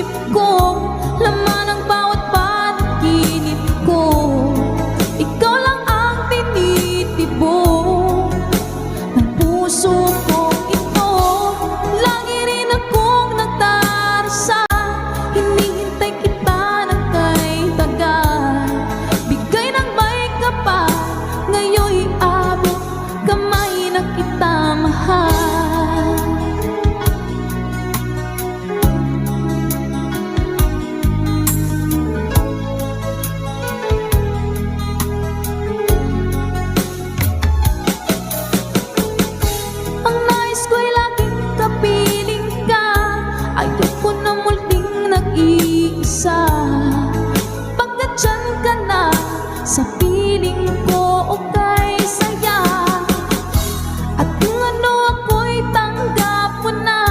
isip ko, laman ng bawat panaginip ko. Ikaw lang ang tinitibok ng puso ko ito. Lagi rin akong nagdarasal, hinihintay kita ng kay tagal. Bigay ng may kapal, ngayon'y abot kamay na kita mahal. Ang nais ko'y laging kapiling ka, ayoko na muling nag-iisa. Pagkat dyan ka na, sa piling ko okay saya. At kung ano ako'y tanggap mo na,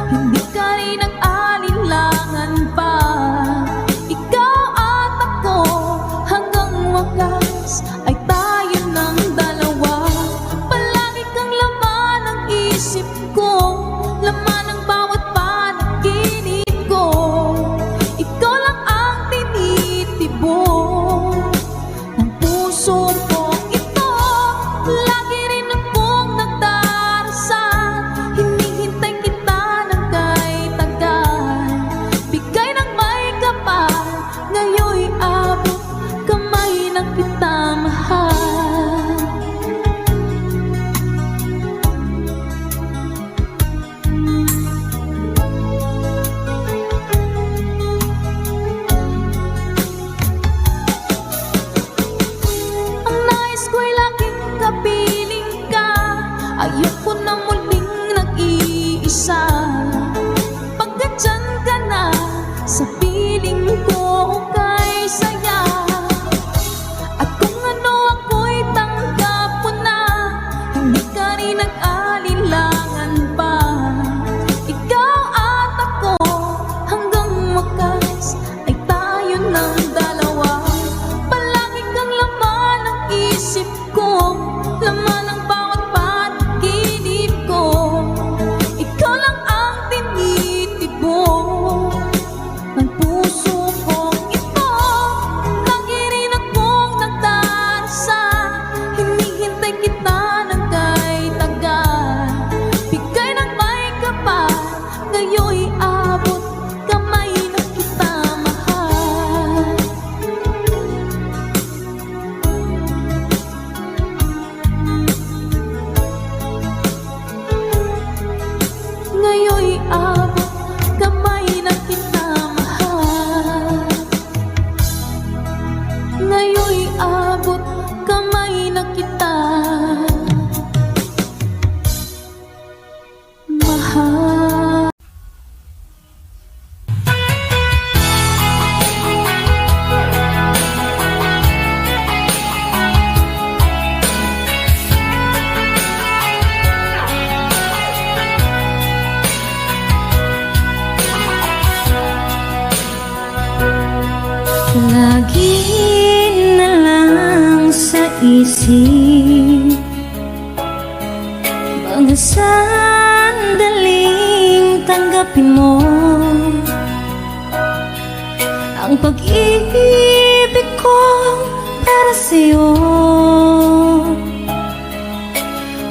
hindi ka rin nag-alinlangan pa. Ikaw at ako hanggang wakas ay tayo ng dalawa. Palagi kang laman ng isip ko, laman ng bawat panaginip ko. Ikaw lang ang tinitibok ng puso ko ito. Lagi rin akong nagdarasal, hinihintay kita ng kay tagal. Bigay ng may kapal, ngayon'y abot kamay na kita mahal. Ang nais ko'y laging kapiling ka, ayoko na muling nag-iisa. Pagkat dyan ka na, sa piling ko okay saya. At kung ano ako'y tanggap mo na, hindi ka rin nag-alinlangan pa. Ikaw at ako hanggang wakas ay tayo ng dalawa. Palagi kang laman ng isip ko, laman ng bawat panaginip ko. Ikaw lang ang tinitibok ng puso ko ito. Lagi rin akong nagdarasal, hinihintay kita ng kay tagal. Bigay ng may kapal, ngayon'y abot kamay na kita mahal. Ngayon'y abot kamay na kita mahal. Ngayon'y abot kamay na kita mahal. Lagi na lang sa isip mga sandaling tanggapin mo ang pag-ibig ko para sa'yo.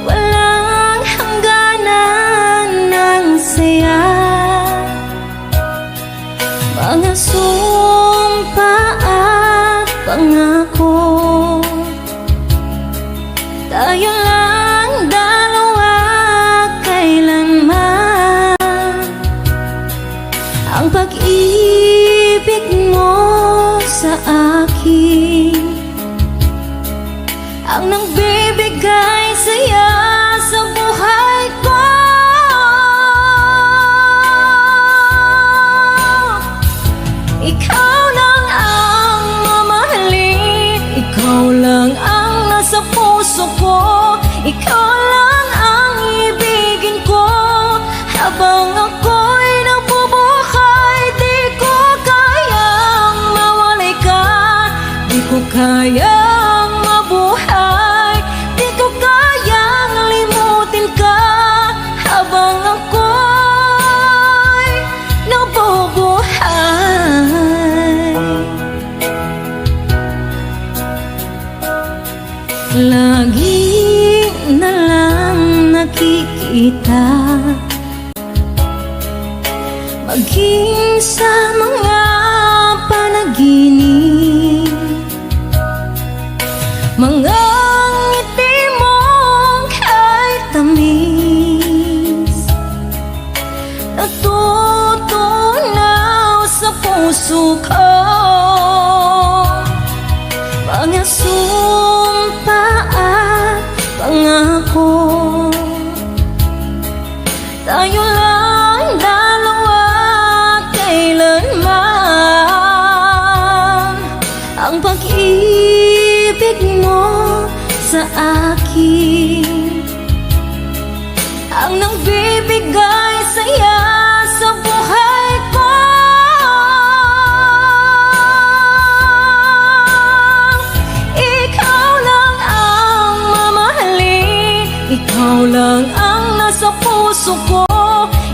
Walang hangganan ng saya, mga sumpa at pangako. Tayo lang dalawa kailanman. Ang pag-ibig mo sa akin ang nagbibigay saya sa buhay ko. Ikaw lang ang mamahalin, ikaw lang ang nasa puso ko. Ikaw lang ang ibigin ko habang ako'y nabubuhay. Di ko kayang mawalay ka, di ko kayang mabuhay, di ko kayang limutin ka habang ako'y nabubuhay. kita, maging sa mga panaginip. Mga ngiti mong kay tamis, natutunaw sa puso ko. Mga sumpa at pangako, tayo lang dalawa kailanman. Ang pag-ibig mo sa akin ang nagbibigay saya sa buhay ko. Ikaw lang ang mamahalin, ikaw lang ang nasa puso ko,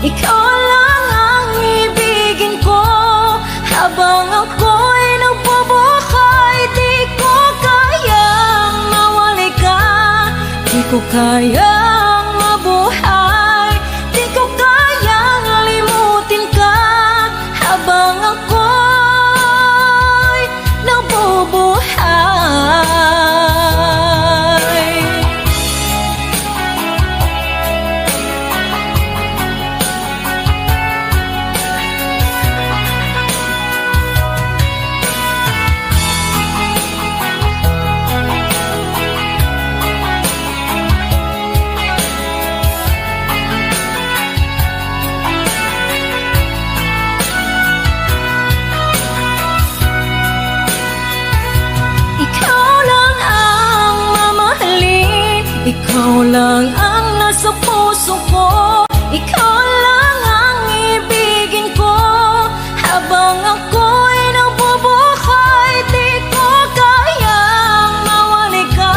ikaw lang ang ibigin ko. Habang ako'y nagbubuhay, di ko kayang mawali ka, di ko kayang mabuhay, di ko kayang limutin ka. Habang ako'y nabubuhay. Ikaw lang ang mamahalin, ikaw lang ang nasa puso ko, ikaw lang ang ibigin ko. Habang ako'y nabubuhay, di ko kayang mawali ka,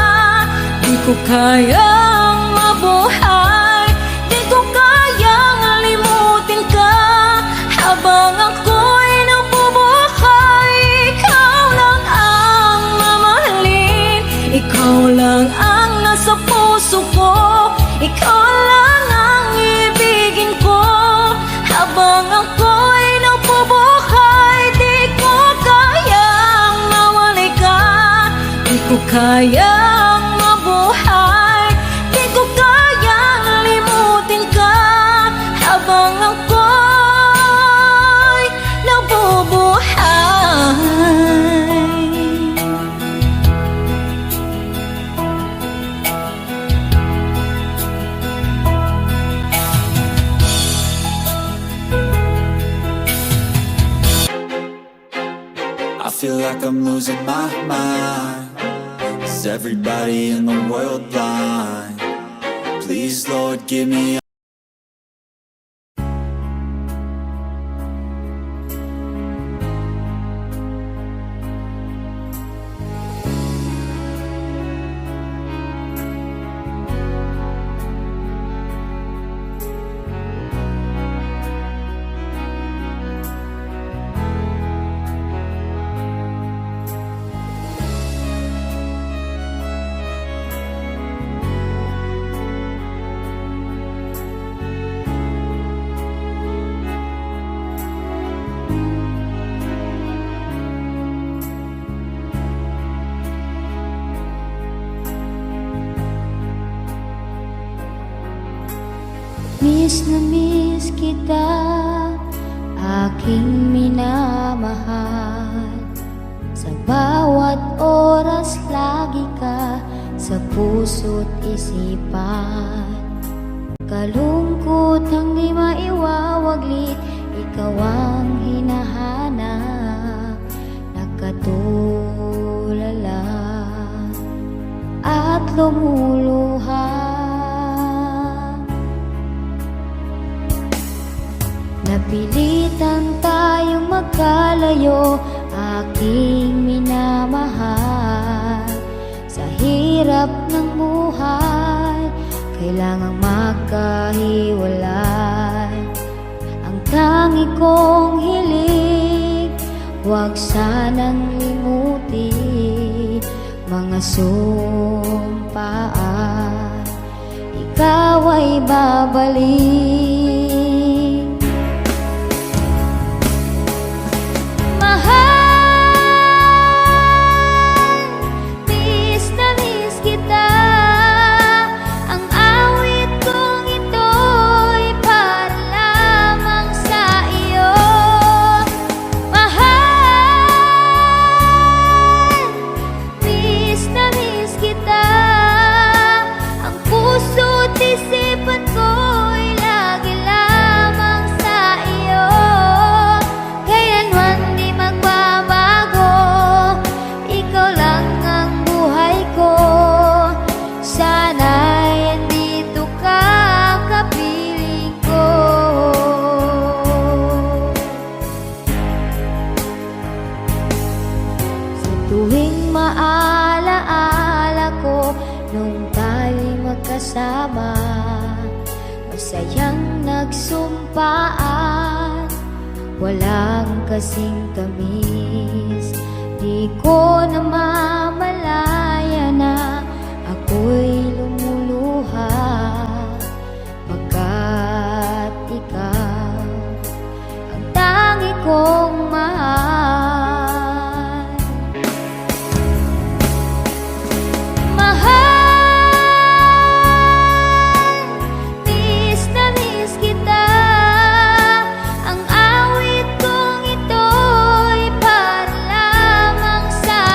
di ko kayang mabuhay, di ko kayang limutin ka. Habang ako'y nabubuhay, ikaw lang ang mamahalin, ikaw lang ang nasa puso ko, ikaw lang ang ibigin ko. Habang ako'y nabubuhay, di ko kayang mawali ka, di ko kayang mabuhay, di ko kayang limutin ka. Habang ako'y nabubuhay. I feel like I'm losing my mind. Is everybody in the world blind? Please, Lord, give me Miss na miss kita, aking minamahal. Sa bawat oras lagi ka sa puso't isipan. Kalungkot ang di maiwawaglit, ikaw ang hinahanap. Nagkatulala at lumuluha. Napilitan tayong magkalayo, aking minamahal. Sa hirap ng buhay, kailangang magkahiwalay. Ang tangi kong hiling, huwag sanang limutin mga sumpaan. ikaw ay babalik. Mahal, miss na miss kita. Ang awit kong ito'y para lamang sa iyo. Mahal, miss na miss kita. Ang puso't isipan ko'y lagi lamang sa iyo. Kailanman di magbabago, ikaw lang ang buhay ko. Sana'y andito ka, kapiling ko. Sa tuwing maalaala ko nung tayo'y magkasama, masayang nagsumpaan, walang kasing tamis. Di ko namamalaya na ako'y lumuluha, pagkat ikaw ang tangi kong mahal. Mahal, miss na miss kita. Ang awit kong ito'y para lamang sa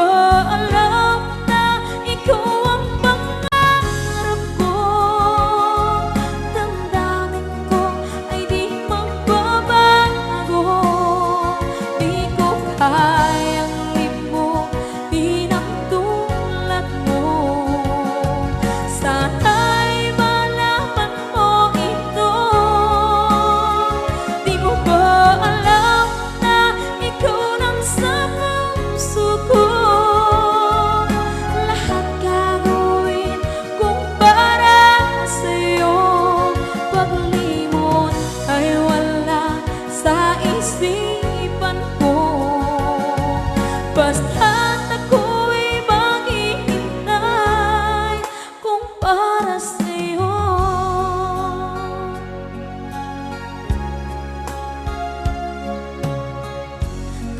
ba alam na ikaw ang pangarap ko? Damdamin ko ay di magbabago. Di ko kayang limutin ang tulad mo. Sana'y malaman mo ito. Di mo ba alam na ikaw lang sa puso ko? Lahat gagawin kung para sa'yo. Paglimot ay wala sa isipan ko. Basta't ako'y maghihintay kung para sa'yo.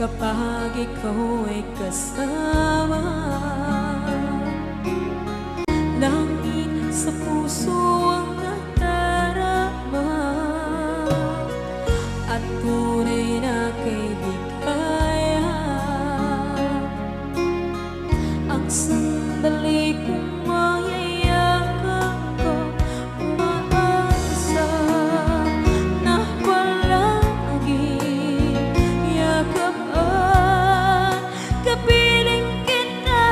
Kapag ikaw ay kasama, langit sa puso ang nadarama, at tunay na kaibigan. Ang sandali kong mayayakap ko, umaasa na palaging yakapan, kapiling kita.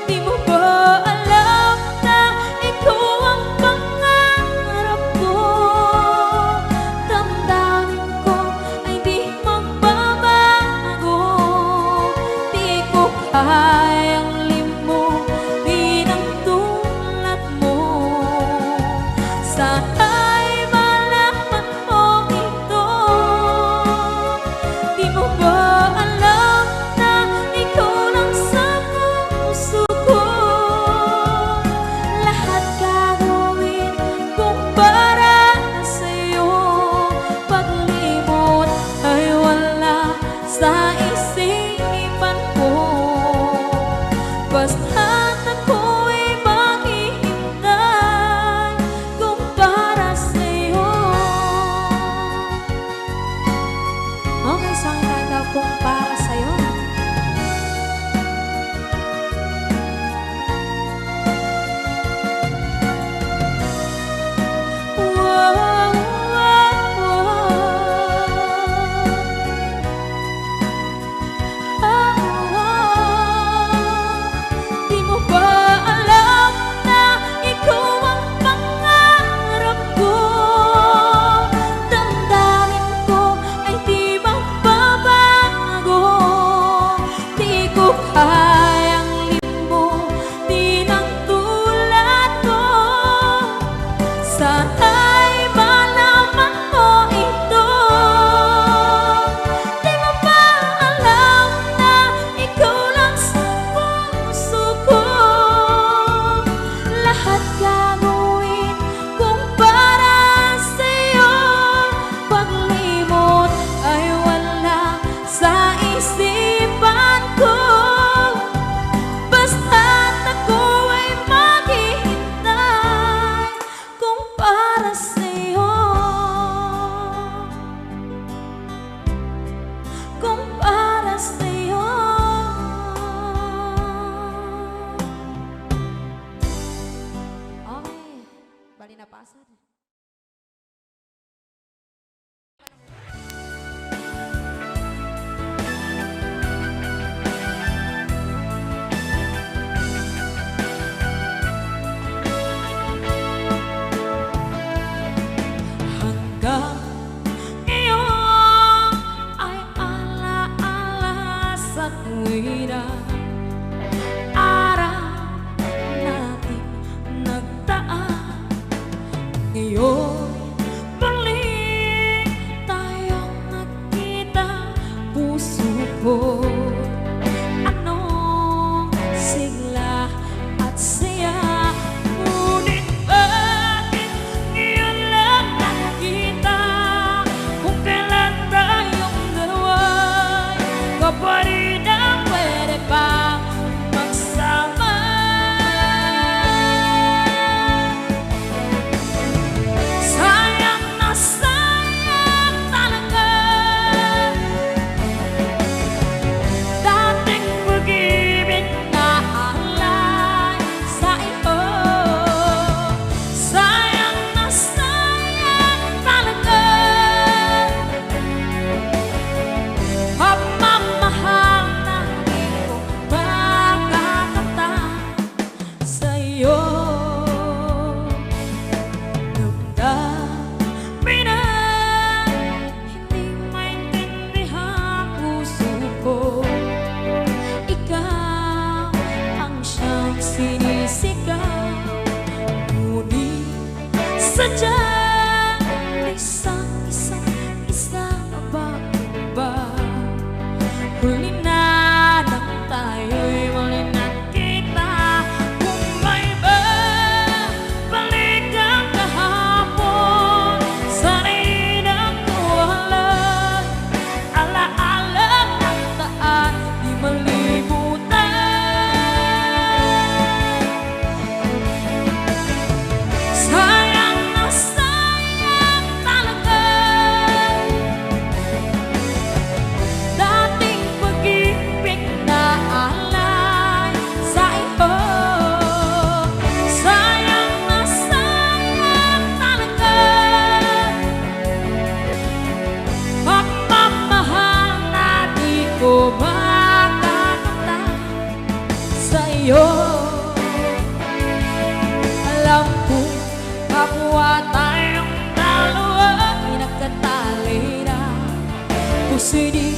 Di mo ba alam na ikaw ang pangarap ko? Damdamin ko ay di magbabago. Di ko kayang limutin ang tulad mo. Sana'y malaman mo ito. Di mo ba alam na ikaw lang sa puso ko? Lahat gagawin kung para sa'yo. Paglimot ay wala sa isipan ko. Basta't ako'y maghihintay kung para sa'yo. Okay, sa akin daw kung para sa'yo. Wow, wow, Di mo ba alam na ikaw ang pangarap ko? Damdamin ko ay di magbabago. Di ko kayang limutin ang tulad mo. Sana'y malaman mo ito. Di mo ba alam na ikaw lang sa puso ko? Lahat gagawin kung para sa'yo. Paglimot ay wala sa isipan ko. Basta't ako ay maghihintay kung para sa'yo. Kung para sa'yo. Okay, bali na pasad. Hanggang ngayon ay alaala sa tuwira, araw natin nagdaan. Ngayon muli tayong nagkita, puso ko. Anong sigla at saya, ngunit bakit ngayon lang nakita? Kung kailan tayong dalawa'y kapatid ang pwede pa magsama. sinisigaw. Ngunit sadyang isang bakit ba huli na nang tayo'y muli nakita. Kung may babalik ang kahapon, sana'y nakuhalan. Alaala ng daan, di malimutan. Sayang na sayang talaga dating pag-ibig na alay sa iyo. Sayang na sayang talaga pagmamahal na di ko makakamtan sa iyo. Alam ko kapwa tayong dalawa ay nagkatali na, puso di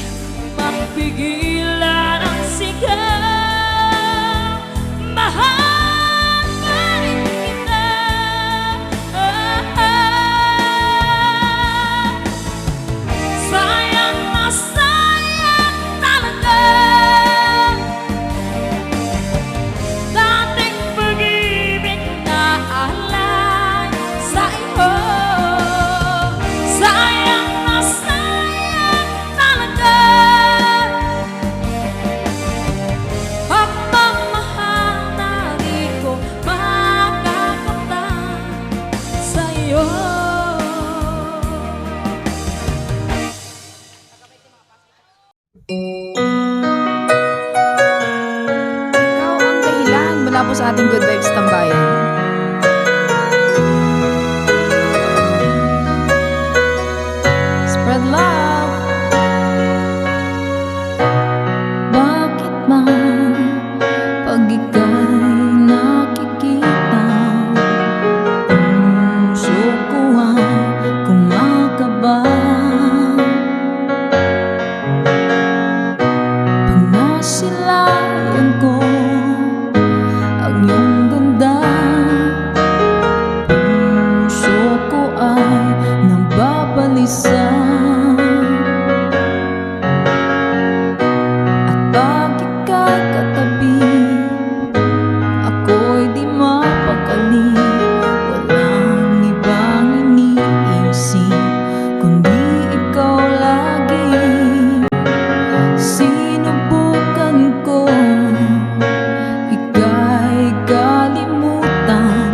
mapigilan ang sigaw. Mahal pa rin kita. Sayang na sayang talaga dating pag-ibig na alay sa iyo. Sayang na sayang talaga pagmamahal na di ko makakamtan sa iyo. Ikaw ang dahilan mula po sa ating Good Vibes Tambayan. Spread love. Bakit ba pag ika'y nakikita, puso ko ay kumakaba? Pag nasilayan ko ang iyong ganda, puso ko ay nababalisa. At pag ika'y katabi, ako'y di mapakali. Walang ibang iniisip kundi ikaw lagi. Sinubukan ko ika'y kalimutan,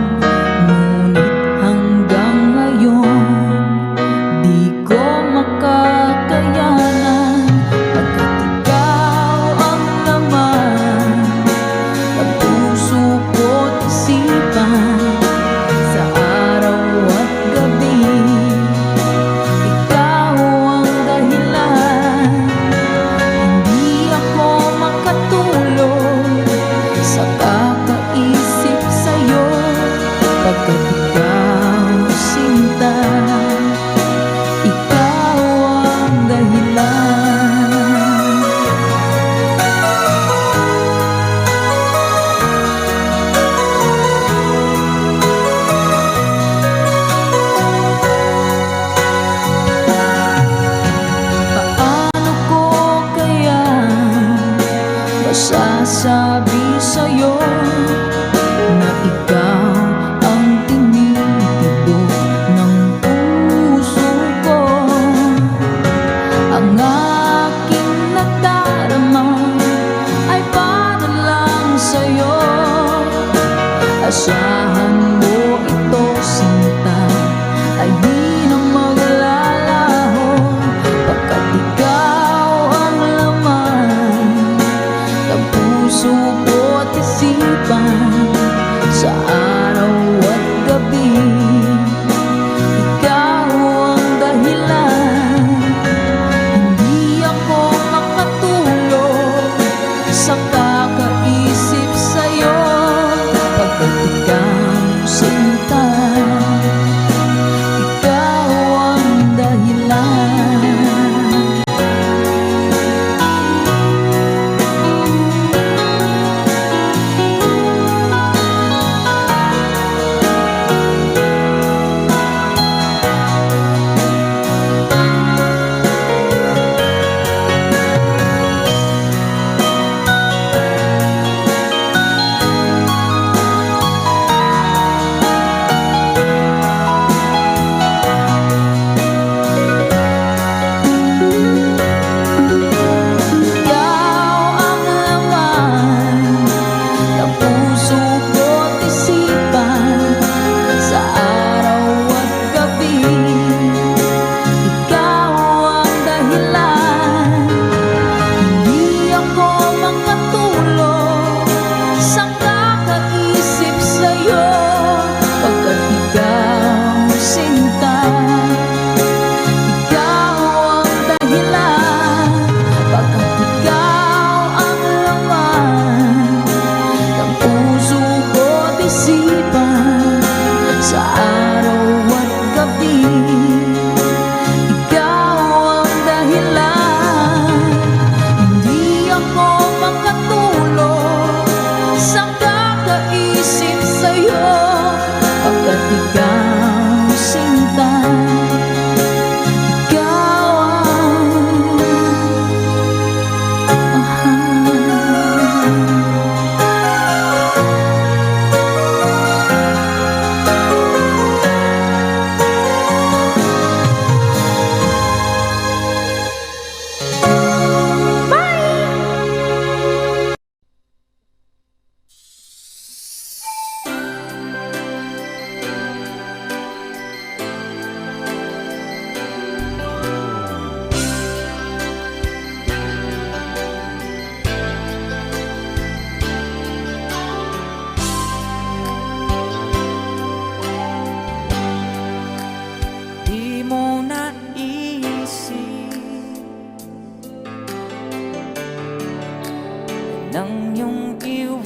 ngunit hanggang ngayon di ko makakayanan. Pagkat ikaw ang laman ng puso ko't isipan, sa araw at gabi ikaw ang dahilan. Hindi ako makatulog sa kakaisip sa'yo, pagkat ikaw sinta, ikaw ang dahilan. Paano ko kaya masasabi sa'yo na ikaw ang tinitibok ng puso ko? Ang aking nadarama ay para lang sa'yo. Asahan mo ito, sinta, ay di na maglalaho, pagkat ikaw ang laman ng puso ko't isipan, sa araw at gabi ikaw ang dahilan. Hindi ako makatulog sa kakaisip sa'yo, pagkat ikaw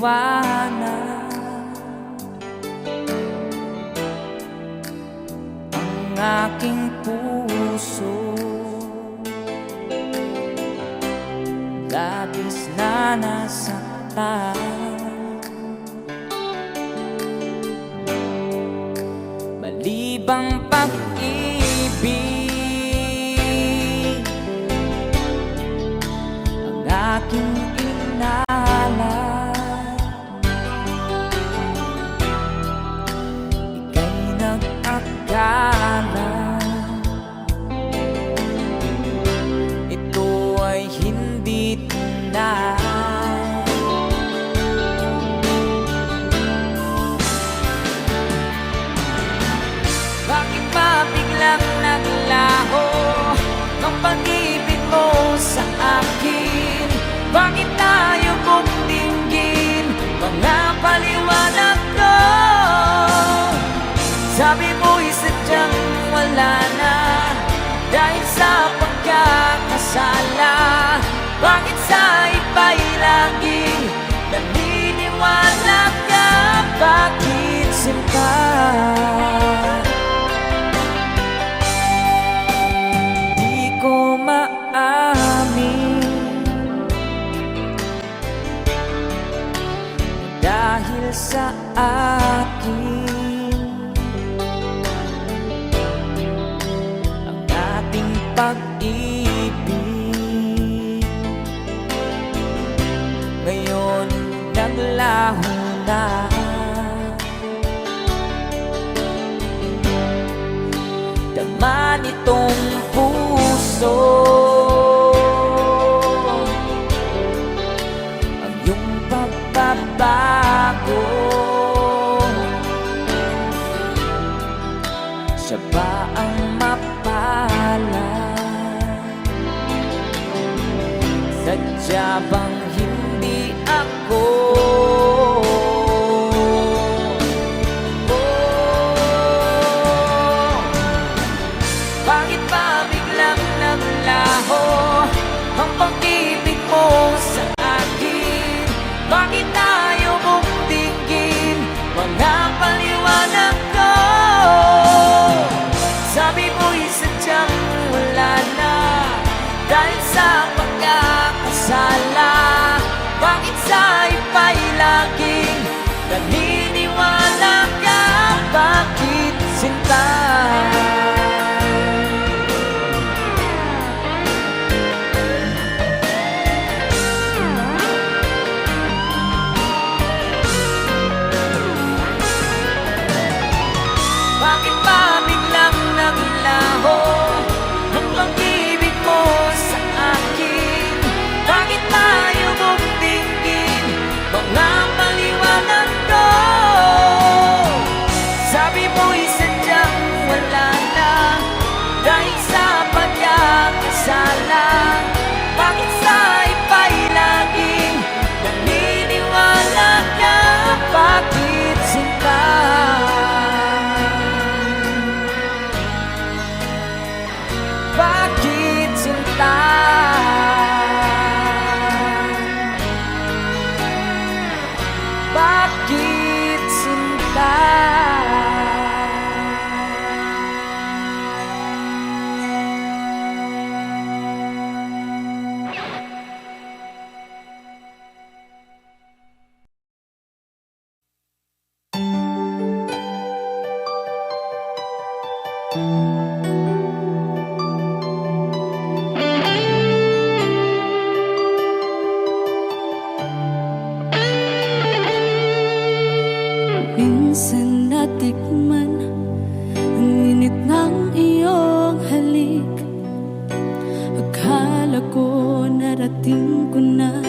liwanag ang aking puso. Labis na nasaktan, malibang pag-ibig ang aking inalay. Ika'y nag-akala ito ay hindi tunay. Bakit ba biglang naglaho ang pag-ibig mo sa akin? Bakit tayo bumtinggin mga paliwanag ko? Sabi mo'y sadyang wala na dahil sa pagkakasala. Bakit sa iba'y laging naniniwala ka? Bakit sinta? Di ko maamin dahil sa akin ang ating pag-ibig ngayon naglaho na. Dama nitong puso ang iyong pagbabago. Siya ba ang mapalad? Sadya bang hindi ako? Bakit ba biglang naglaho ang pag-ibig mo sa akin? Bakit tayo bumtinggin mga paliwanag ko? Sabi mo'y sadyang wala na dahil sa pagkakasala. Bakit sa iba'y laging naniniwala ka? Bakit sinta? Bakit ba biglang naglaho ang pag-ibig mo sa akin? Bakit tayo bumtingin mga paliwanag ko? Sabi mo'y sadyang wala na dahil sa pagkakasala. Bakit sa iba'y laging naniniwala ka? Bakit sinta? Bakit sinta? Bakit sinta? Minsan natikman ang init ng iyong halik. Akala ko narating ko na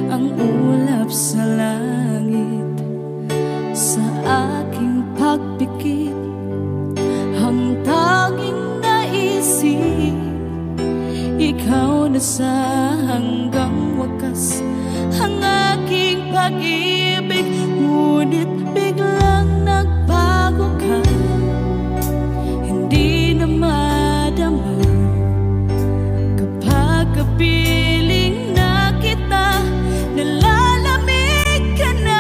ang ulap sa langit. Sa aking pagpikit, ang tanging naisip, ikaw na sa hanggang wakas ang aking pag-ibig. Ngunit biglang nagbago ka, hindi na madama kapag kapiling na kita, nalalamig ka na.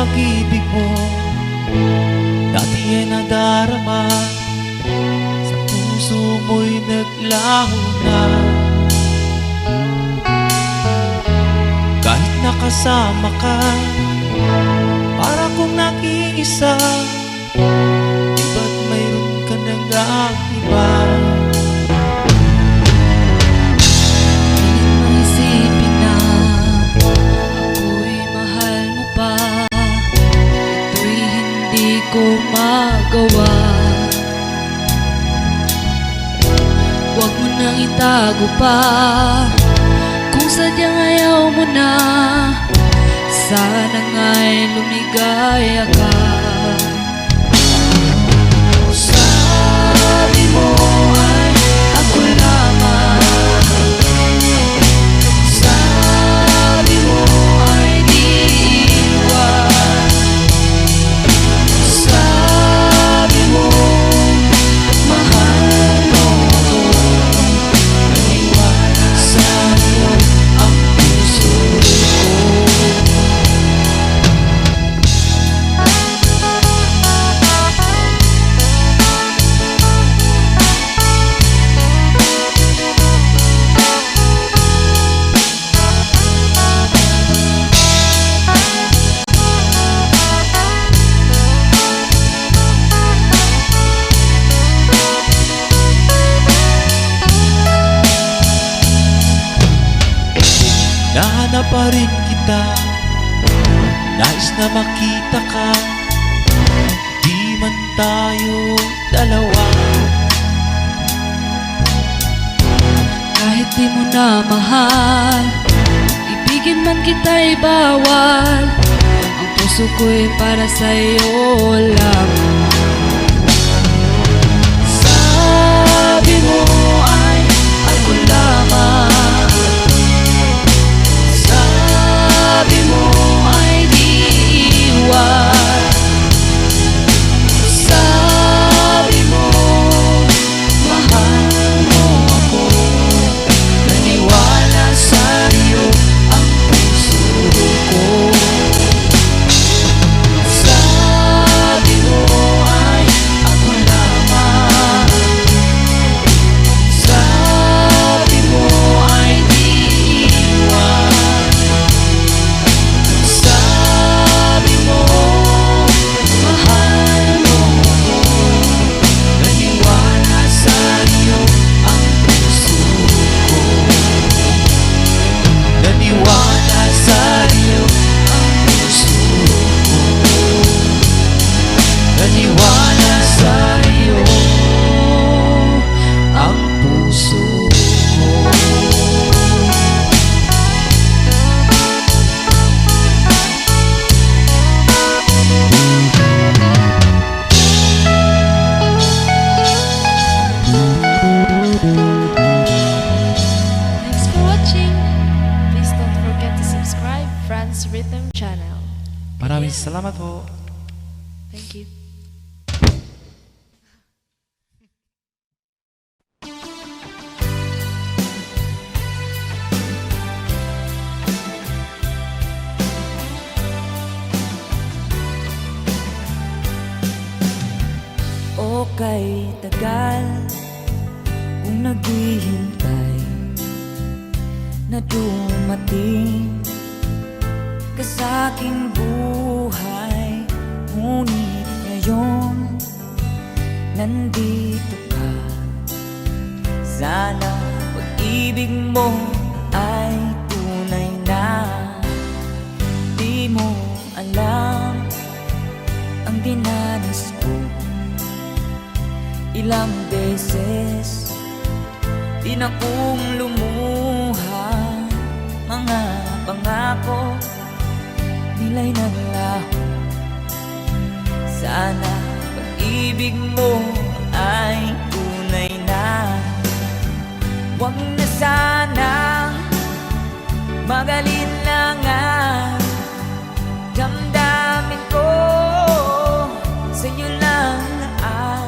pag-ibig mo dati ay nadarama, sa puso mo'y naglaho na. Kahit nakasama ka, para kong nag-iisa, di ba't mayroon ka nang iba? Isipin na ako'y mahal mo pa, ito'y hindi ko magawa. Huwag mo nang itago pa, kung sadyang ayaw mo na, sana nga'y lumigaya ka. Sabi mo ay ako lamang, sabi mo ay di iwan, sabi mo mahal mo ako, naniwala sa'yo ang puso ko. Nahanap pa rin kita, nais na makita ka, di man tayo dalawa. Kahit di mo na mahal, ibigin man kita'y bawal, ang puso ko'y para sa'yo lamang. Sabi mo ay ako lamang, sabi mo ay di iwan, sabi mo mahal mo ako, naniwala sa'yo ang puso ko. Sabi mo ay ako lamang, sabi mo ay di iwan, sabi mo mahal mo ako, naniwala sa'yo ang puso ko. Naniwala sa'yo Ang puso ko, naniwala sa'yo ang puso ko. Thanks for watching. Please don't forget to subscribe Franz Rhythm Channel. Maraming salamat po. Thank you. O kay tagal kung naghihintay na dumating ka sa'king buhay, ngunit ngayon nandito ka. Sana pag-ibig mo ay tunay na. Di mo alam ang dinanas ko, ilang beses di na kong lumuha, mga pangako nila'y naglaho. Sana pag-ibig mo ay tunay na. Huwag na sanang magalit lang ang damdamin ko, sa'yo lang ang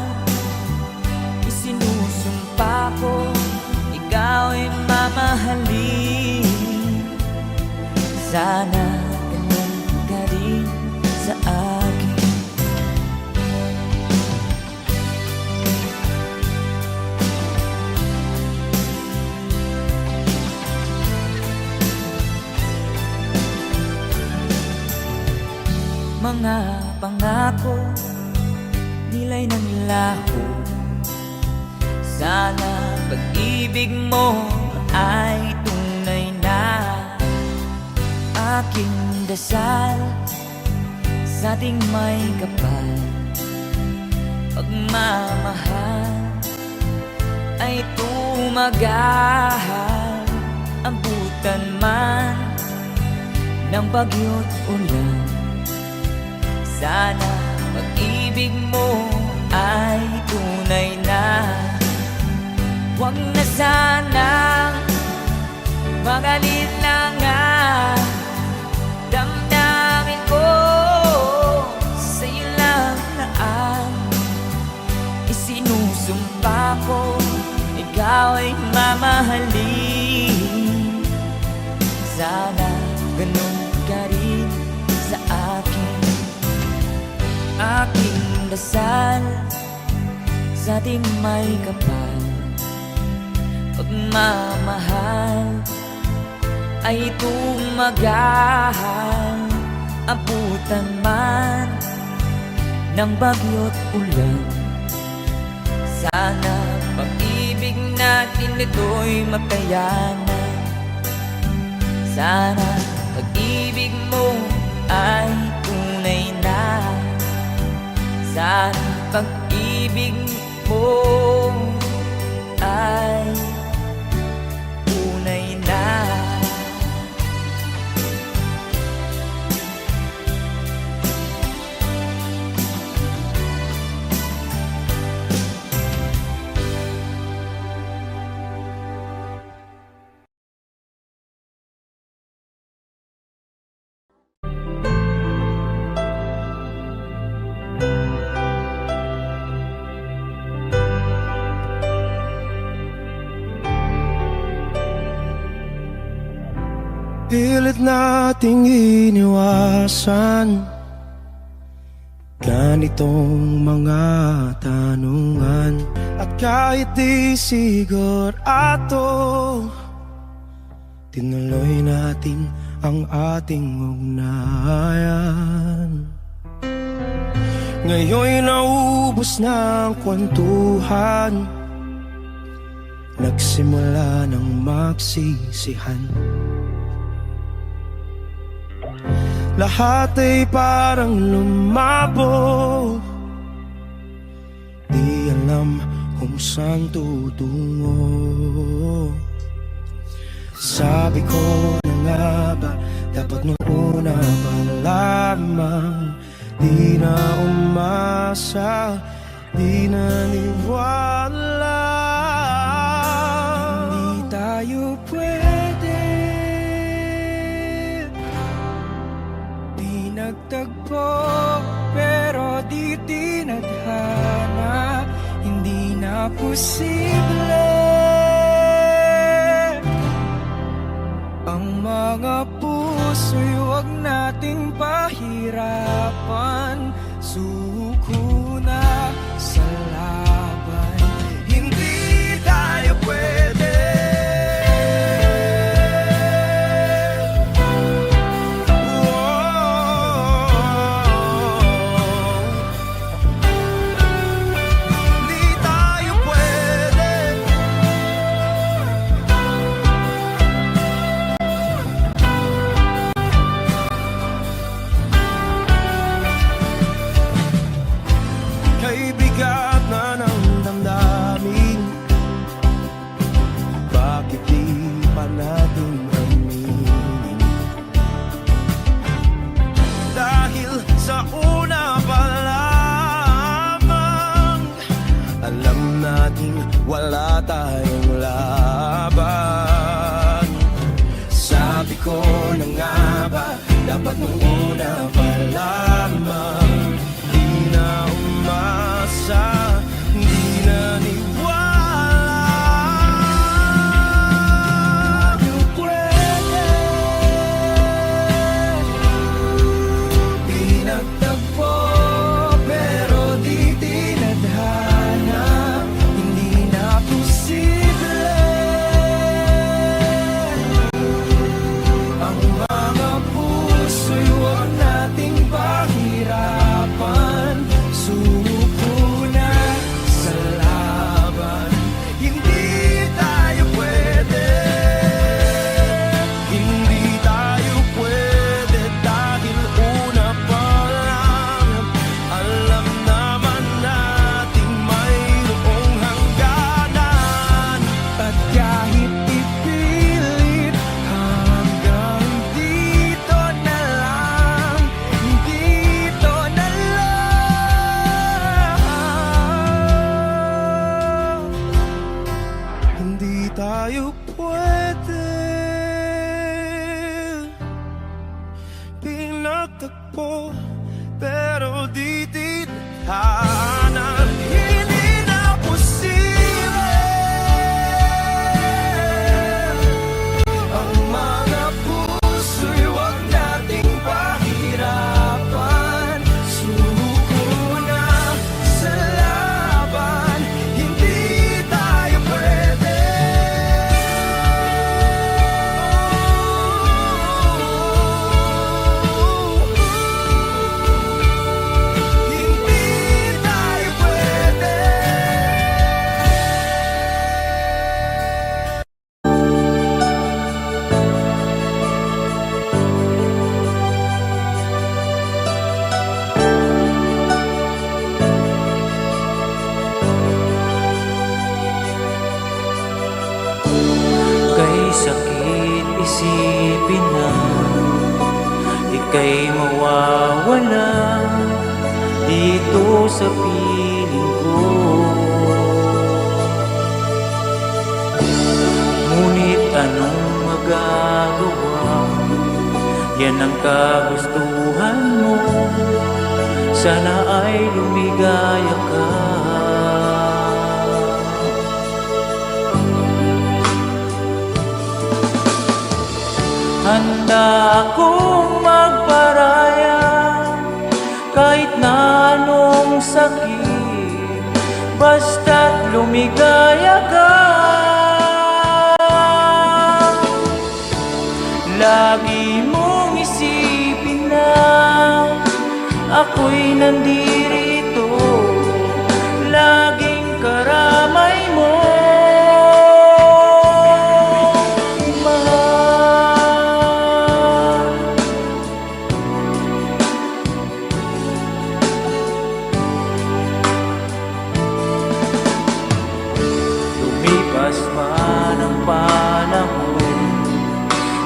isinusumpa ko. Ikaw ay mamahalin, sana ganun ka rin sa mga pangako nila'y nanlaho. Sana pag-ibig mo ay tunay na. Aking dasal sa ating may kapal, pagmamahal ay tumagal. Ambutan man ng bagyo't ulan, sana pag-ibig mo ay tunay na. Huwag na sanang mag-alinlangan, damdamin ko sa'yo lang na isinusumpa ko, ikaw ay mamahalin. Sana ganun ka rin sa akin. Aking dasal sa ating may kapal, pagmamahal ay tumagal. Abutan man ng bagyo't ulan, sana pag-ibig natin ito'y makayanan. Sana pag-ibig mo ay tunay na. Sana pag-ibig mo ay tunay na. Pilit nating iniwasan ganitong mga tanungan, at kahit di sigurado, tinuloy natin ang ating ugnayan. Ngayon'y naubos na ang kwentuhan, nagsimula ng magsisihan. Lahat ay parang lumabo, di alam kung saan tutungo. Sabi ko na nga ba, dapat nung una pa lamang, di na umasa, di naniwala. Hindi tayo pwede, di nagtagpo, pero di tinadhana. Hindi na posible ang mga puso'y huwag nating pahirapan. Suko na sa laban, hindi tayo pwede. Hindi tayo pwede. Kay bigat na ng damdamin, bakit di pa natin aminin? Dahil sa una pa lamang, alam nating wala tayong laban. Sabi ko na nga ba, dapat nung una pa lamang, di na umasa, di naniwala. Tayo pwede, di nagtagpo, pero di tinadhana. Hindi na posible ang mga puso'y di tayo pwede pinagtagpo, pero di tinadhana. Hindi na posible ang mga puso'y huwag nating pahirapan. Suko na sa laban, hindi tayo pwede. Hindi tayo pwede. Kay sakit isipin na ika'y mawawala dito sa piling ko. Ngunit anong magagawa? Yan ang kagustuhan mo. Sana ay lumigaya ka. Handa akong magparaya kahit na anong sakit, basta't lumigaya ka. Lagi mong isipin na ako'y nandirito, laging karamay mo. Lumipas man ang panahon,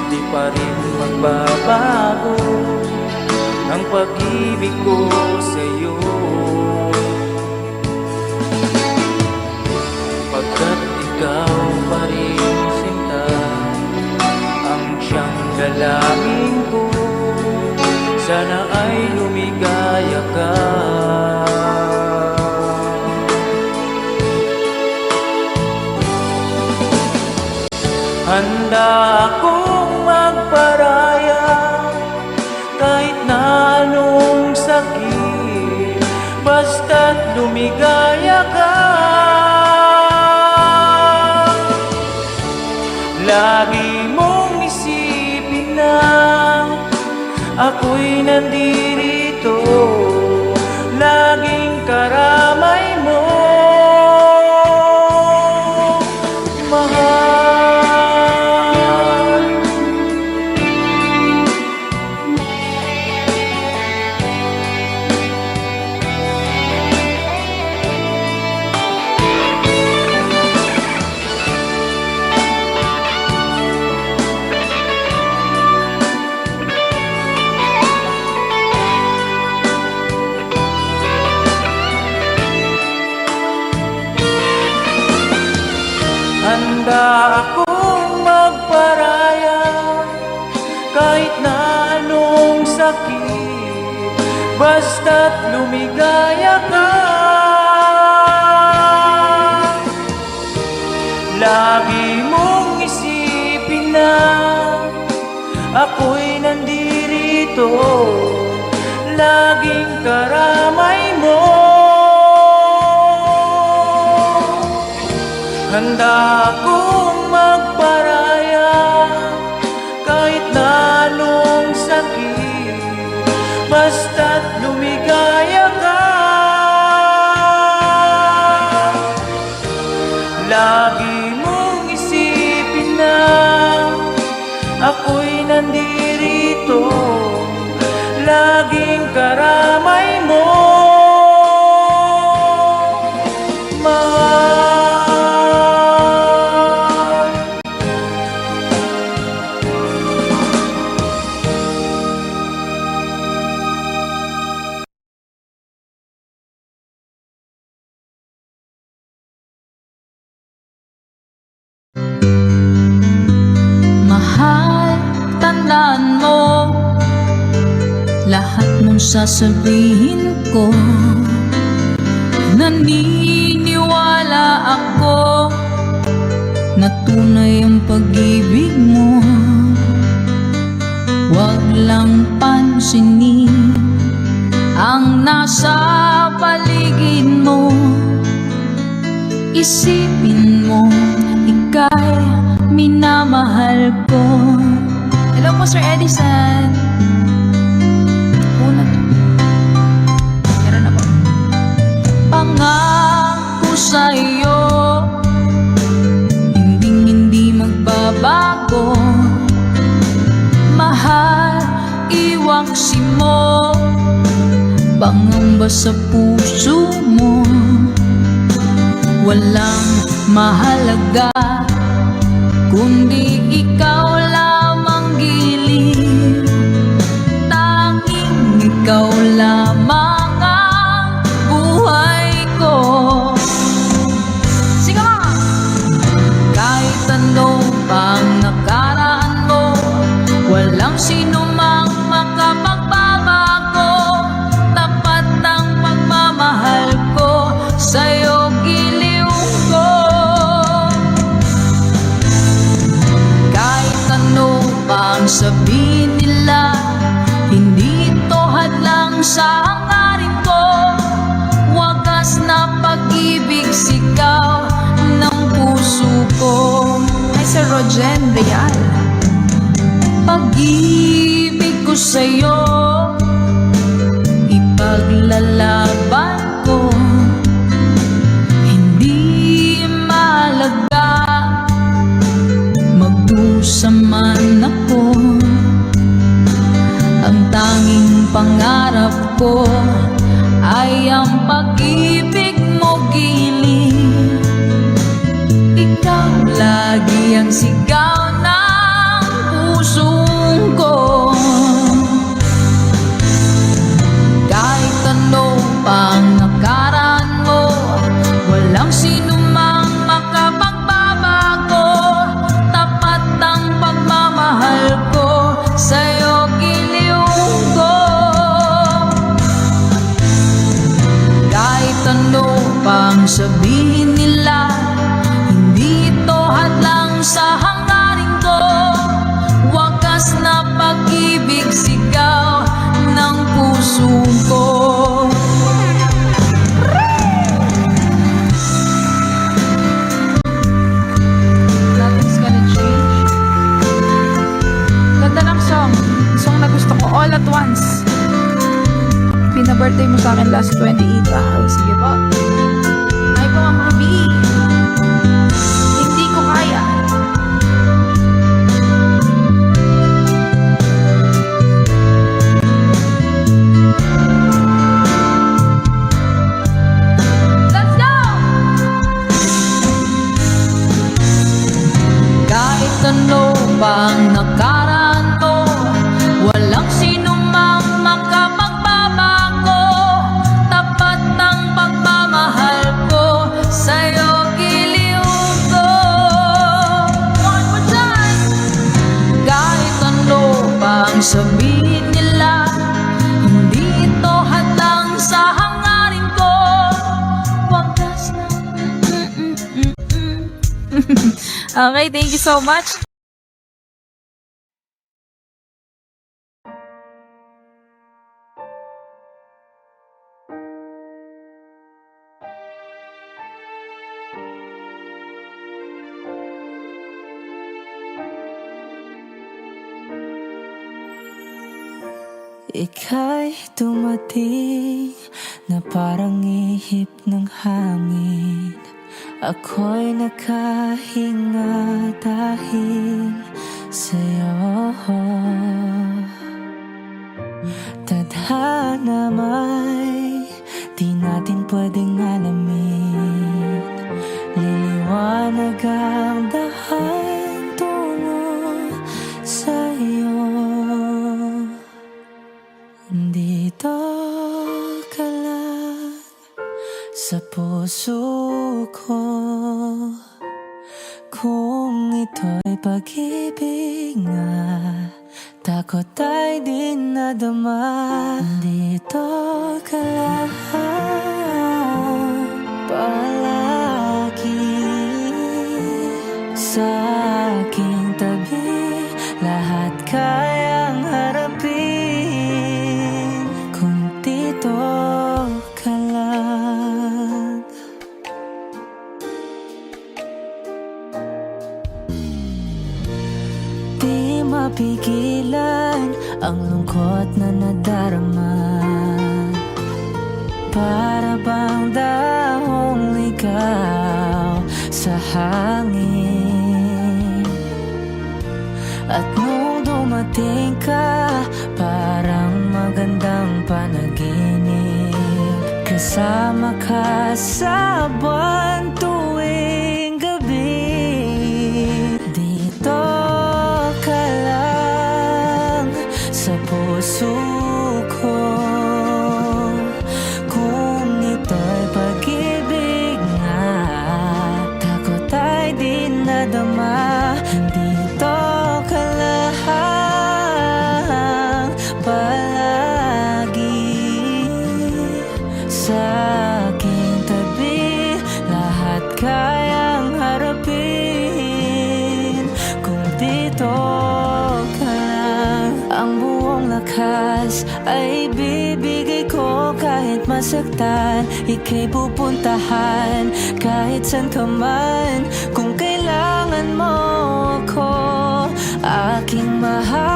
di pa rin magbabago ang pag-ibig ko sa'yo. Pagkat ikaw pa rin sinta ang siyang dalangin ko, sana ay lumigaya ka. Handa akong magparaya kahit na anong sakit, basta't lumigaya ka. Lagi mong isipin na ako'y nandirito, laging karamay mo. Handa akong magparaya kahit na anong sakit, basta't lumigaya ka. Lagi mong isipin na ako'y nandirito, laging karamay mo. Handa akong magparaya kahit na anong sakit, basta't lumigaya ka. Lagi mong isipin na ako'y nandirito, laging karamay mo. Mahal. sasabihin ko. Naniniwala ako na tunay ang pag-ibig mo. Huwag lang pansinin ang nasa paligid mo. Isipin mo, ika'y minamahal ko. Hello po, Sir Edison. Una. Meron na po. Pangako sa'yo, hindi magbabago. Mahal, iwaksi mo, pangamba sa puso mo. Walang mahalaga kundi ikaw lamang giliw. Tanging ikaw lamang ang buhay ko. Sige mga! Kahit ano pang nakaraan mo, walang sino mang makapagbabago. Tapat ang pagmamahal ko sa'yo, giliw ko. Kahit ano pang sabihin nila, hindi ito hadlang sa hangarin ko. Wagas na pag-ibig, sigaw ng puso ko. Hi, Sir Rogen Real. Pag-ibig ko sa'yo, ipaglalaban ko. Hindi mahalaga magdusa man ako. Ang tanging pangarap ko ay ang pag-ibig mo, giliw. Ikaw lagi ang sigaw ng pusong ko. Kahit ano pang nakaraan mo, walang sino mang makapagbabago. Tapat ang pagmamahal ko sa'yo, giliw ko. Kahit ano pang sabihin nila, hindi ito hadlang sa hangarin ko. Wagas na pag-ibig, sigaw ng puso ko. Nothing's gonna change. Ganda ng song. Song na gusto ko, All at Once. Pina-birthday mo sa akin last 28. Sige po. Hi po, Ma'am Ruby. Hindi ko kaya. Let's go! Kahit ano pang nakaraan mo, walang sino mang makapagbabago. Tapat ang pagmamahal ko sa'yo, giliw ko. One more time! Kahit ano pang sabihin nila, hindi ito hadlang sa hangarin ko. Wagas na. Okay, thank you so much. Ika'y dumating na parang ihip ng hangin. Ako'y nakahinga dahil sa'yo. Tadhana may di natin pwedeng alamin. Liliwanag ang dahan tungo sa'yo. Dito ka lang sa puso ko. Kung ito'y pag-ibig nga, takot ay di nadama. Dito ka lang palagi sa aking tabi, lahat kayang harapin kung dito ka lang. Di mapigilan ang lungkot na nadarama, para bang dahong ligaw sa hangin. At nung dumating ka, parang magandang panaginip, kasama ka sa buwan tuwing gabi. Dito ka lang sa puso ko, kung ito'y pag-ibig nga, takot ay di nadama. Dito ka lang palagi sa aking tabi, lahat kayang harapin kung dito ka lang. Ang buong lakas ay bibigay ko kahit masaktan, ika'y pupuntahan kahit saan ka man. Kung kailangan mo ako, aking mahal.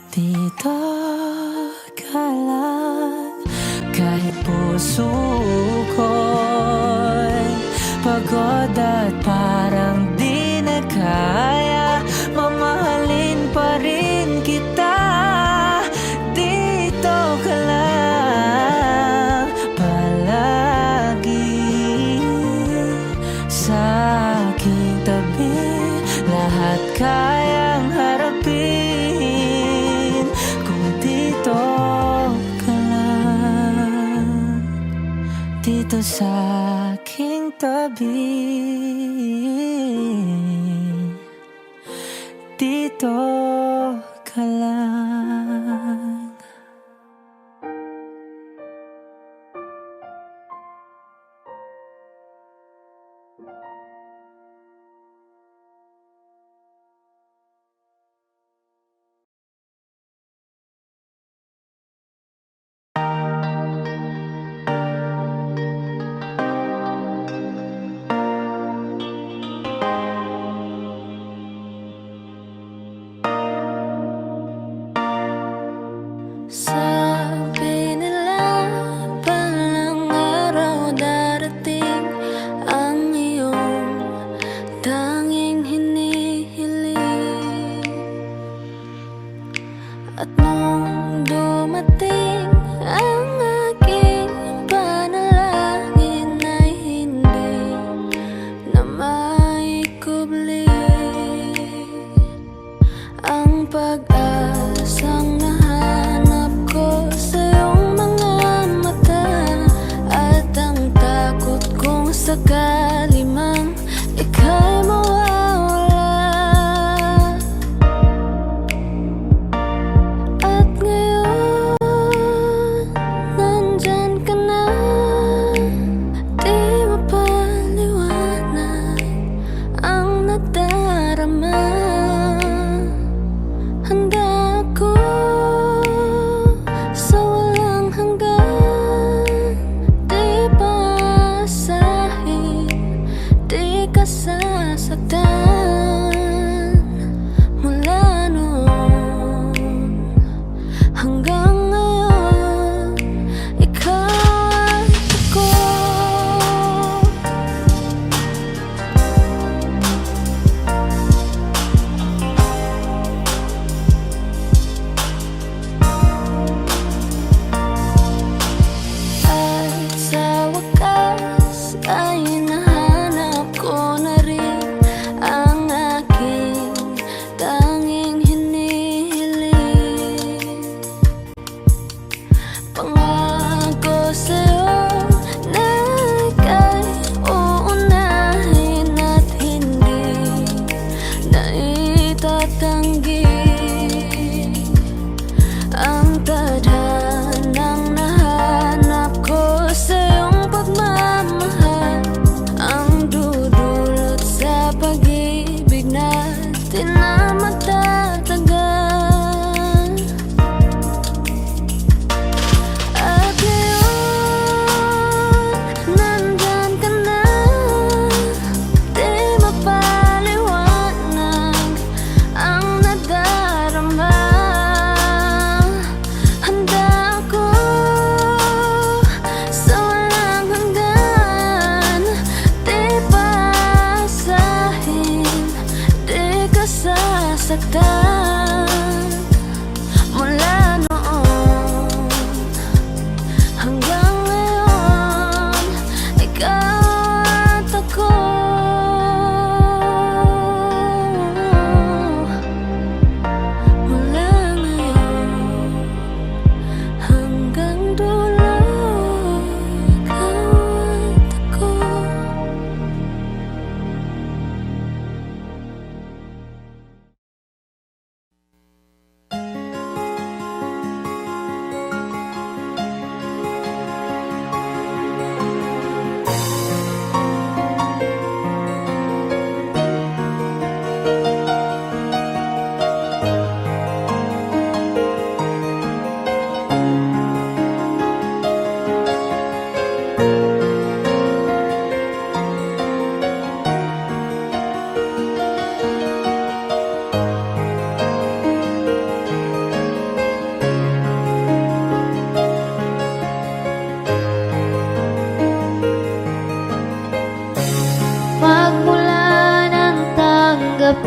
Dito ka lang, kahit puso ko'y pagod at parang di na kaya, mamahalin pa rin kita. Dito ka lang palagi sa aking tabi, lahat kayang harapin kung dito ka lang. Dito sa aking tabi, dito ka lang.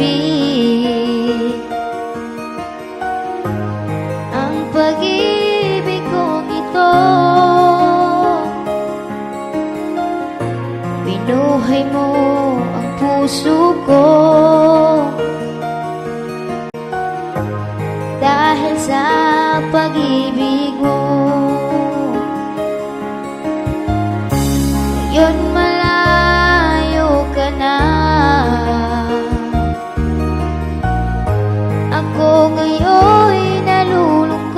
pag-ibig. Ang pag-ibig kong ito, binuhay mo ang puso ko. Dahil sa pag-ibig mo, ngayon malayo ka na. Ako ngayon'y nalulungkot.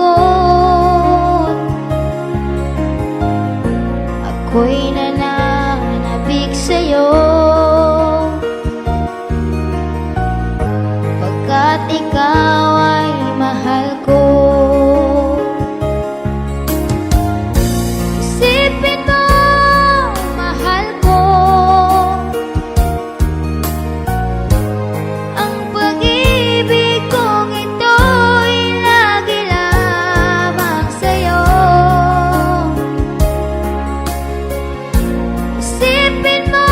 Ako'y nananabik sa'yo, pagkat ikaw ay mahal ko. Isipin mo, mahal ko, ang pag-ibig kong ito'y lagi lamang sa'yo. Isipin mo,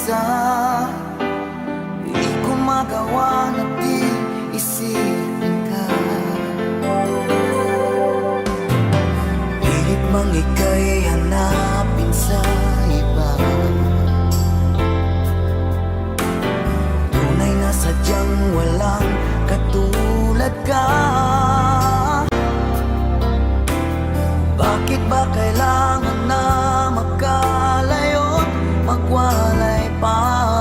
mag-isa. Di ko magawa na di isipin ka. Pilit mang ika'y hanapin sa iba. Tunay na sadyang walang katulad ka. Bakit ba kailangan na magkalayo't magwalay pa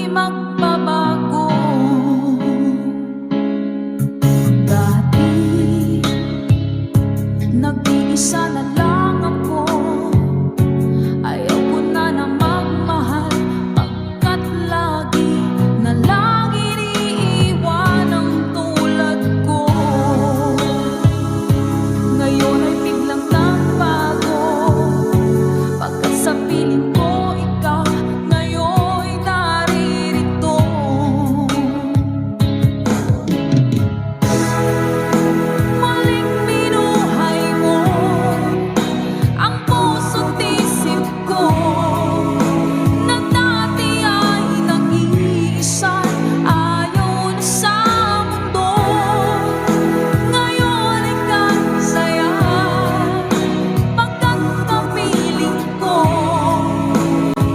magbabago. Dati nag-iisa na lang ako, ayaw ko na magmahal, pagkat lagi na lang iniiwan ang tulad ko. Ngayon ay biglang nagbago, pagkat sa piling ko ikaw ngayon'y naririto. Muling binuhay mo ang puso't isip ko, na dati ay nag-iisa, ayaw na sa mundo. Ngayon ay kasaya, pagkat kapiling ko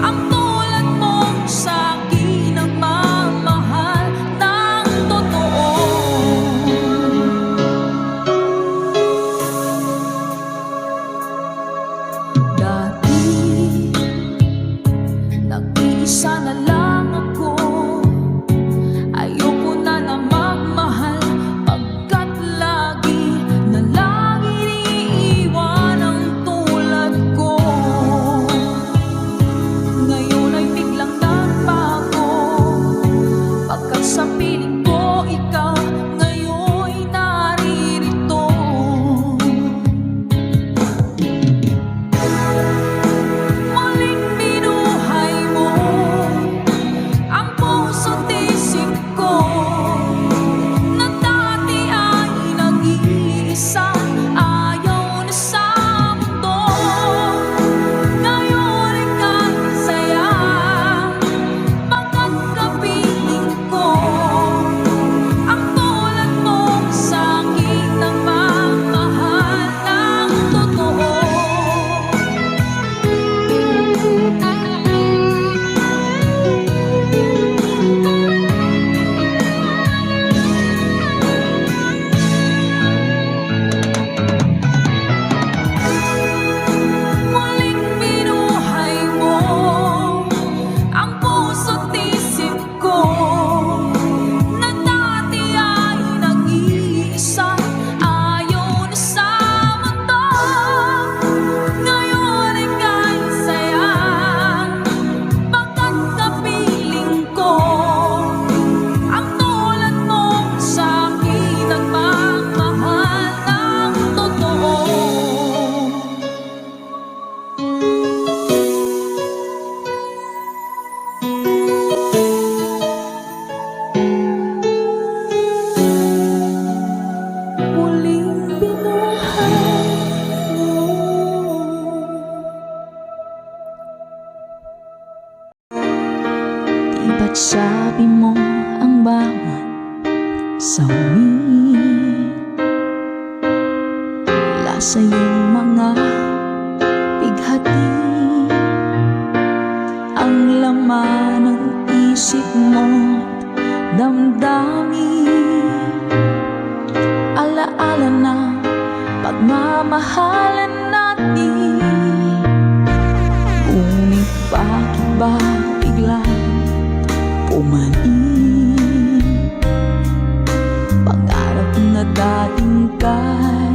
ang tulad mong sa'kin ang mamahal ng totoo. Dati nag-iisa na lang ako, ayoko na magmahal, pagkat lagi na lang iniiwan ang tulad ko. Ngayon ay biglang nagbago, pagkat sa piling ko ikaw ngayon'y naririto. Muling binuhay mo ang puso't isip ko, na dati ay nag-iisa, ayaw na sa mundo. Ngayon ay kasaya, pagkat kapiling ko ang tulad mong sa'kin ang mamahal ng totoo. Muling binuhay mo ang puso't isip ko, na dati ay nag-iisa, ayaw na sa mundo. Ngayon ay kasaya, pagkat kapiling ko ang tulad mong sa'kin ang mamahal ng totoo. Muling binuhay mo. Di ba't sabi mo ang bawat sawi wala sa iyong mga bighati, ang laman ng isip mo't damdamin, alaala na pagmamahalan natin. Ngunit bakit ba biglang pumanin pangarap na dating kay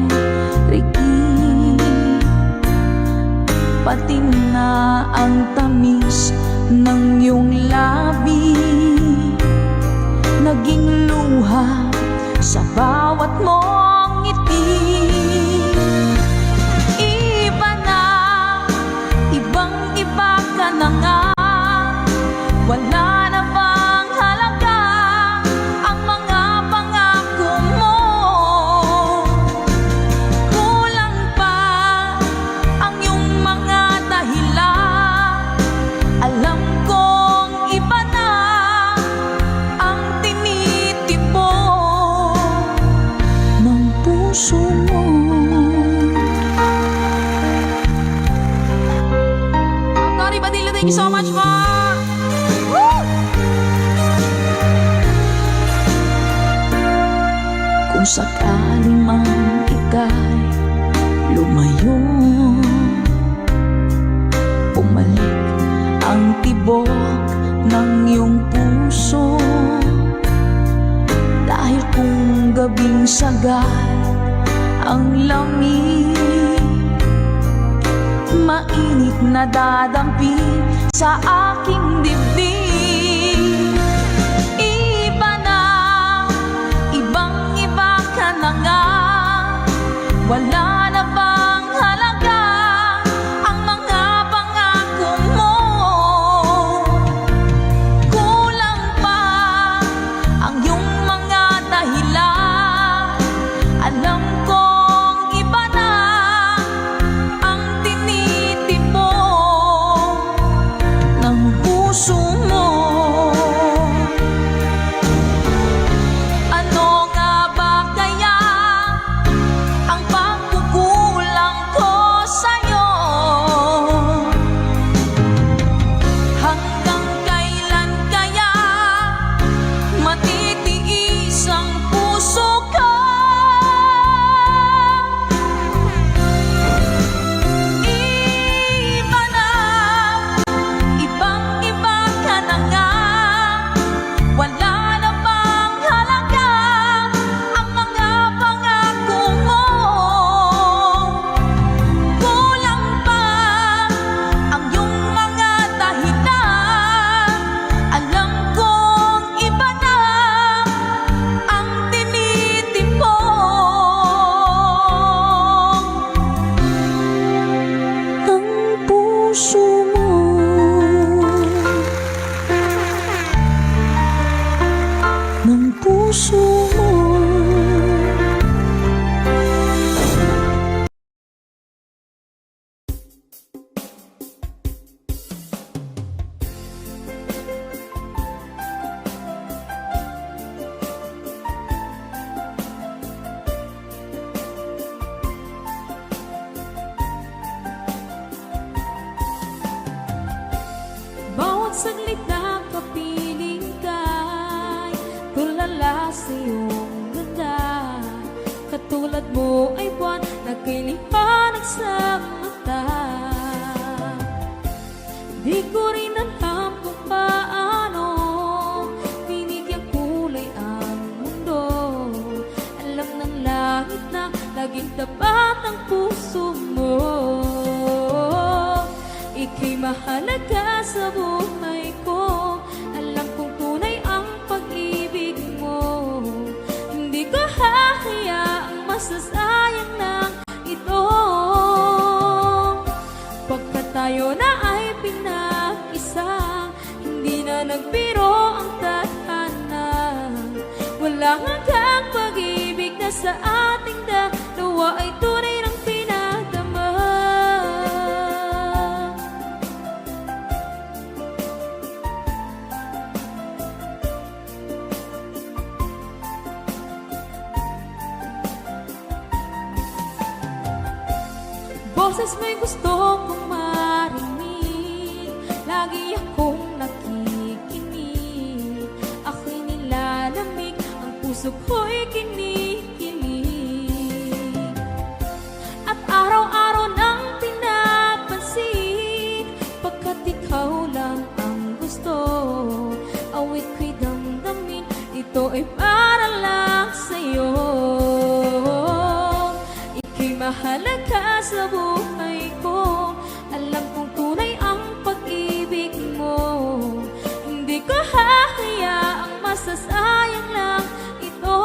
Ricky, pati na ang tamis ng iyong labi naging luha sa bawat mong ngiti. Iba na, ibang-iba ka na nga, wala na bang halaga ang mga pangako mo? Kulang pa ang iyong mga dahilan, alam kong iba na ang tinitipon ng puso mo. Tori Badillo, thank you so much po. Kung sakali man ika'y lumayo, bumalik ang tibok ng ng iyong puso. Dahil kung gabing sagad ang lamig, mainit na dadampi sa aking dibdib. Iba na, ibang-iba ka na nga. Wala na bang halaga ang mga pangako mo? Kulang pa ang iyong mga dahilan. Alam kong iba na ang tinitipon ng puso mo. Ano nga ba kaya ang pagkukulang ko sa'yo? Hanggang kailan kaya matitiis ang puso ko? Iba na, ibang-iba ka na nga. Wala na bang halaga ang mga pangako mo? Kulang pa ang iyong mga dahilan. Alam kong iba na ang tinitipon ng puso mo. Ng puso mo. Bawat saglit na kapiling ka'y tulala sa iyong ganda. Katulad mo ay buwan na kay liwanag sa mata. Di ko rin alam kung paano binigyan kulay ang mundo. Alam ng langit na laging tapat ang puso mo. Ika'y mahalaga sa buhay ko. Alam kong tunay ang pag-ibig mo. Hindi ko hahayaang masasayang ng ito. Pagkat tayo na ay pinag-isa, hindi na nagbiro ang tadhana. Walang hanggang pag-ibig na sa ating dalawa ay tunay ng pinagdama. Boses mo'y gusto kong marinig, lagi akong nakikinig. Ako'y nilalamig, ang puso ko'y kinikilig. At araw-araw nang pinapansin, pagkat ikaw lang ang gusto. Awit ko'y damdamin, ito ay para lang sa'yo. Ika'y mahalaga sa buhay ko. Alam kong tunay ang pag-ibig mo. Hindi ko hahayaang masasayang lang ito.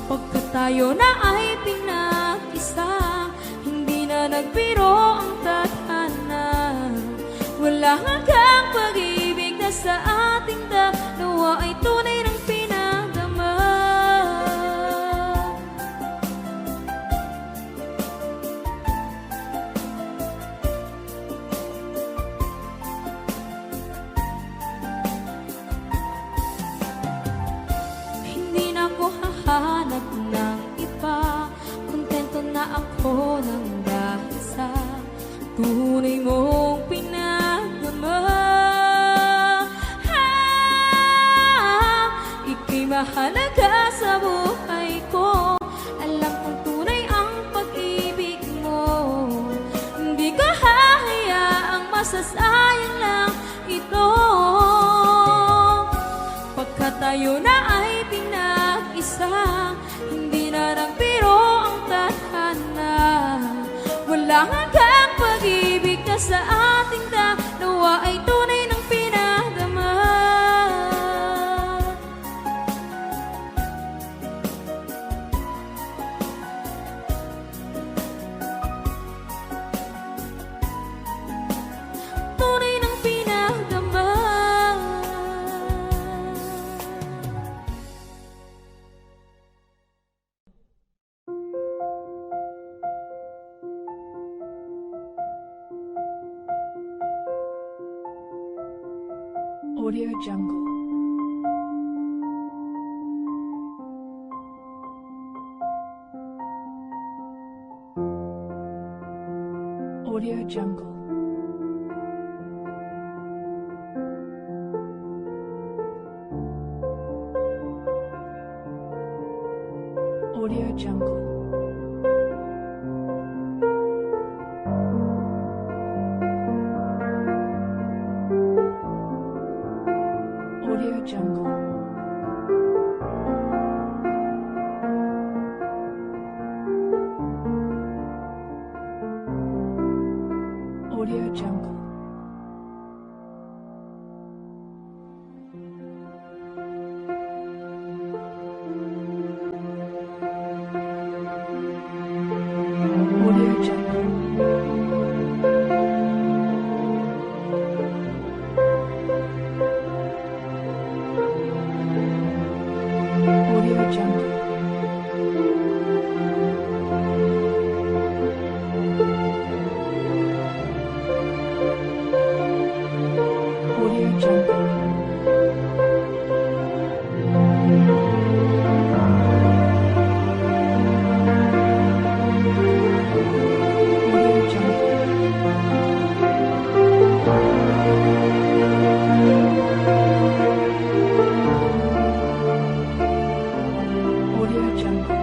Pagkat tayo na ay pinag-isa, hindi na nagbiro ang tadhana. Wala hanggang pag-ibig na sa ating dalawa ay tunay ng pinagdama. Hindi na ako hahanap ng iba. Kontento na ako ng dahil sa tunay mong pinagdama. Ika'y mahalaga sa buhay ko. Alam kong tunay ang pag-ibig mo. Hindi ko hahayaang masasayang lang ito. ka sa ating dalawa ay tunay ng pinadama. Tunay ng pinadama. Audio Jungle. Audio Jungle. Audio Jungle. Audio Jungle. Audio Jungle. Audio Jungle. Audio Jungle. Audio Jungle. Audio Jungle. Audio Jungle.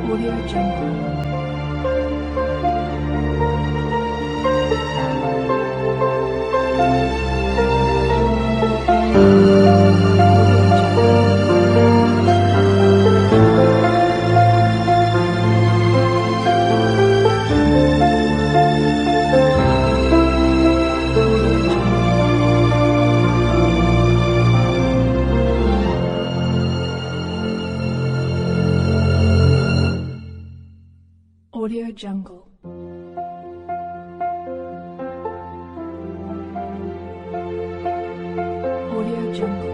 Audio Jungle. Audio Jungle. Audio Jungle.